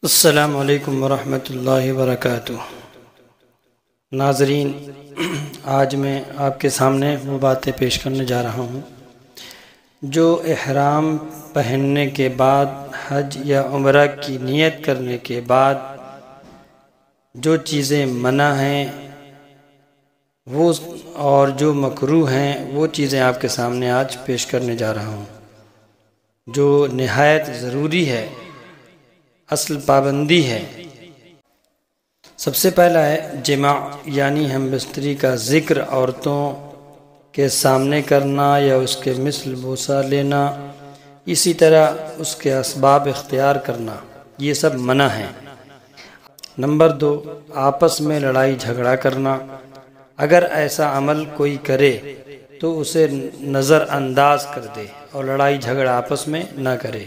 السلام علیکم ورحمۃ اللہ وبرکاتہ۔ ناظرین، آج میں آپ کے سامنے وہ باتیں پیش کرنے جا رہا ہوں جو احرام پہننے کے بعد حج یا عمرہ کی نیت کرنے کے بعد جو چیزیں منع ہیں وہ اور جو مکروہ ہیں وہ چیزیں آپ کے سامنے آج پیش کرنے جا رہا ہوں جو نہایت ضروری ہے، اصل پابندی ہے۔ سب سے پہلا ہے جماع، یعنی ہم بستری کا ذکر عورتوں کے سامنے کرنا یا اس کے مثل بوسہ لینا، اسی طرح اس کے اسباب اختیار کرنا، یہ سب منع ہیں۔ نمبر 2، آپس میں لڑائی جھگڑا کرنا۔ اگر ایسا عمل کوئی کرے تو اسے نظر انداز کر دے اور لڑائی جھگڑا آپس میں نہ کرے۔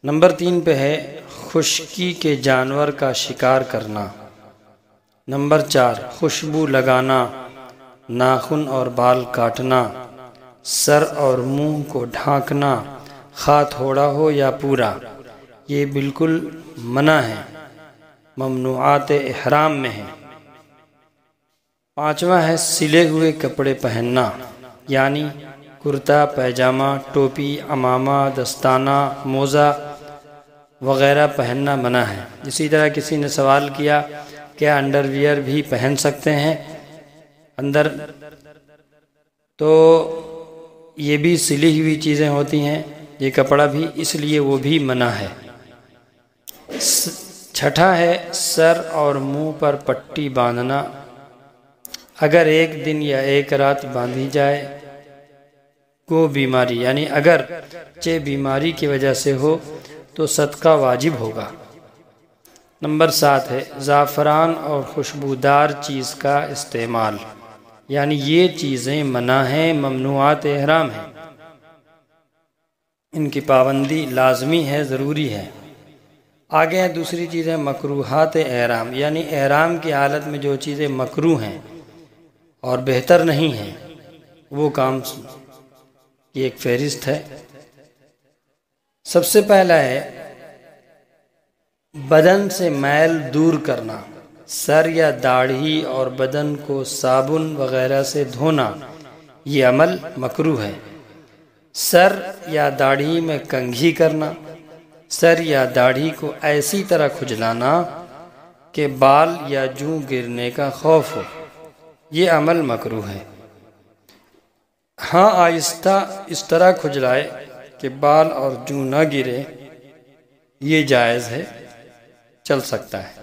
نمبر 3 پہ ہے خشکی کے جانور کا شکار کرنا۔ نمبر 4، خوشبو لگانا، ناخن اور بال کاٹنا، سر اور منہ کو ڈھانکنا، خواہ تھوڑا ہو یا پورا، یہ بالکل منع ہے، ممنوعات احرام میں ہے۔ 5واں ہے سلے ہوئے کپڑے پہننا، یعنی کرتا پیجامہ، ٹوپی، عمامہ، دستانہ، موزہ وغیرہ پہننا منع ہے۔ اسی طرح کسی نے سوال کیا کیا انڈر ویئر بھی پہن سکتے ہیں اندر؟ تو یہ بھی سلی ہوئی چیزیں ہوتی ہیں، یہ کپڑا بھی، اس لیے وہ بھی منع ہے۔ 6واں ہے سر اور منہ پر پٹی باندھنا۔ اگر ایک دن یا ایک رات باندھی جائے کو بیماری، یعنی اگر بیماری کی وجہ سے ہو تو صدقہ واجب ہوگا۔ نمبر 7 ہے زعفران اور خوشبودار چیز کا استعمال، یعنی یہ چیزیں منع ہیں، ممنوعات احرام ہیں، ان کی پابندی لازمی ہے، ضروری ہے۔ آگے ہیں دوسری چیزیں مکروہات احرام، یعنی احرام کی حالت میں جو چیزیں مکروہ ہیں اور بہتر نہیں ہیں وہ کام کی ایک فہرست ہے۔ سب سے پہلا ہے بدن سے میل دور کرنا، سر یا داڑھی اور بدن کو صابن وغیرہ سے دھونا، یہ عمل مکروہ ہے۔ سر یا داڑھی میں کنگھی کرنا، سر یا داڑھی کو ایسی طرح کھجلانا کہ بال یا جوں گرنے کا خوف ہو، یہ عمل مکروہ ہے۔ ہاں، آہستہ اس طرح کھجلائے کہ بال اور جوں نہ گرے، یہ جائز ہے، چل سکتا ہے،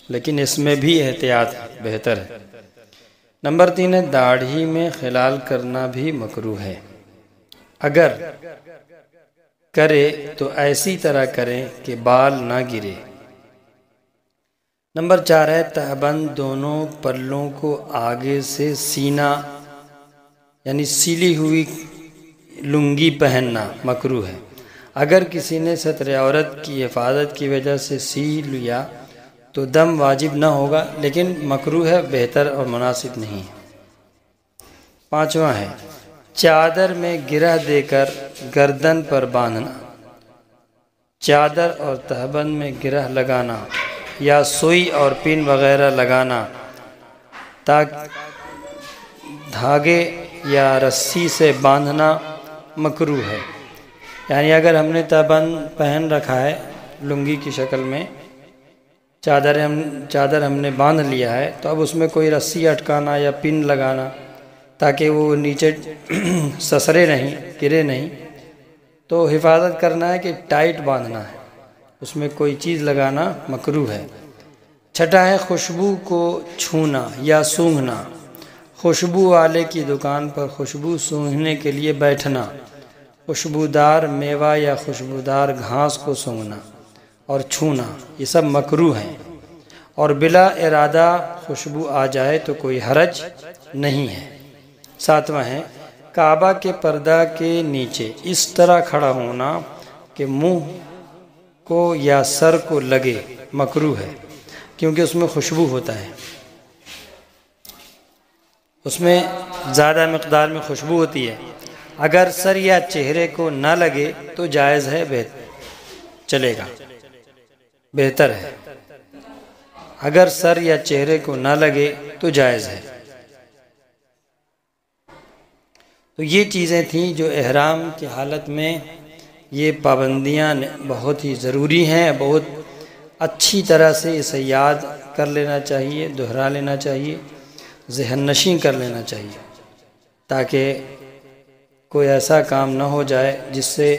لیکن اس میں بھی احتیاط بہتر ہے۔ نمبر 3 ہے داڑھی میں خلال کرنا بھی مکروہ ہے، اگر کرے تو ایسی طرح کریں کہ بال نہ گرے۔ نمبر 4 ہے تہبند، دونوں پلوں کو آگے سے سینا، یعنی سیلی ہوئی لنگی پہننا مکروہ ہے۔ اگر کسی نے ستر عورت کی حفاظت کی وجہ سے سی لیا تو دم واجب نہ ہوگا، لیکن مکروہ ہے، بہتر اور مناسب نہیں ہے۔ 5واں ہے چادر میں گرہ دے کر گردن پر باندھنا، چادر اور تہبند میں گرہ لگانا یا سوئی اور پن وغیرہ لگانا تاکہ دھاگے یا رسی سے باندھنا مکروہ ہے۔ یعنی اگر ہم نے تہبند پہن رکھا ہے لنگی کی شکل میں، چادر ہم نے باندھ لیا ہے، تو اب اس میں کوئی رسی اٹکانا یا پن لگانا تاکہ وہ نیچے سسرے نہیں، گرے نہیں، تو حفاظت کرنا ہے کہ ٹائٹ باندھنا ہے، اس میں کوئی چیز لگانا مکروہ ہے۔ 6واں ہے خوشبو کو چھونا یا سونگھنا، خوشبو والے کی دکان پر خوشبو سونگھنے کے لیے بیٹھنا، خوشبودار میوہ یا خوشبودار گھاس کو سونگھنا اور چھونا، یہ سب مکروہ ہیں، اور بلا ارادہ خوشبو آ جائے تو کوئی حرج نہیں ہے۔ 7واں ہے کعبہ کے پردہ کے نیچے اس طرح کھڑا ہونا کہ منہ کو یا سر کو لگے، مکروہ ہے، کیونکہ اس میں خوشبو ہوتا ہے، اس میں زیادہ مقدار میں خوشبو ہوتی ہے۔ اگر سر یا چہرے کو نہ لگے تو جائز ہے، چلے گا۔ بہتر ہے، اگر سر یا چہرے کو نہ لگے تو جائز ہے۔ تو یہ چیزیں تھیں جو احرام کی حالت میں یہ پابندیاں بہت ہی ضروری ہیں، بہت اچھی طرح سے اسے یاد کر لینا چاہیے، دہرا لینا چاہیے، ذہن نشین کر لینا چاہیے، تاکہ کوئی ایسا کام نہ ہو جائے جس سے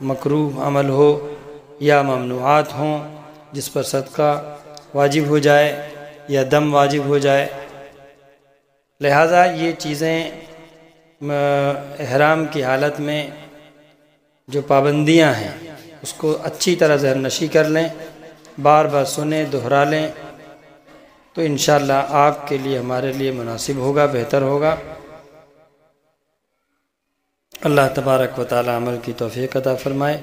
مکروہ عمل ہو یا ممنوعات ہوں، جس پر صدقہ واجب ہو جائے یا دم واجب ہو جائے۔ لہٰذا یہ چیزیں احرام کی حالت میں جو پابندیاں ہیں اس کو اچھی طرح ذہن نشین کر لیں، بار بار سنیں، دہرا لیں، تو انشاءاللہ آپ کے لیے، ہمارے لیے مناسب ہوگا، بہتر ہوگا۔ اللہ تبارک و تعالی عمل کی توفیق عطا فرمائے۔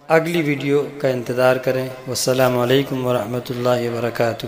اگلی ویڈیو کا انتظار کریں۔ والسلام علیکم ورحمۃ اللہ وبرکاتہ۔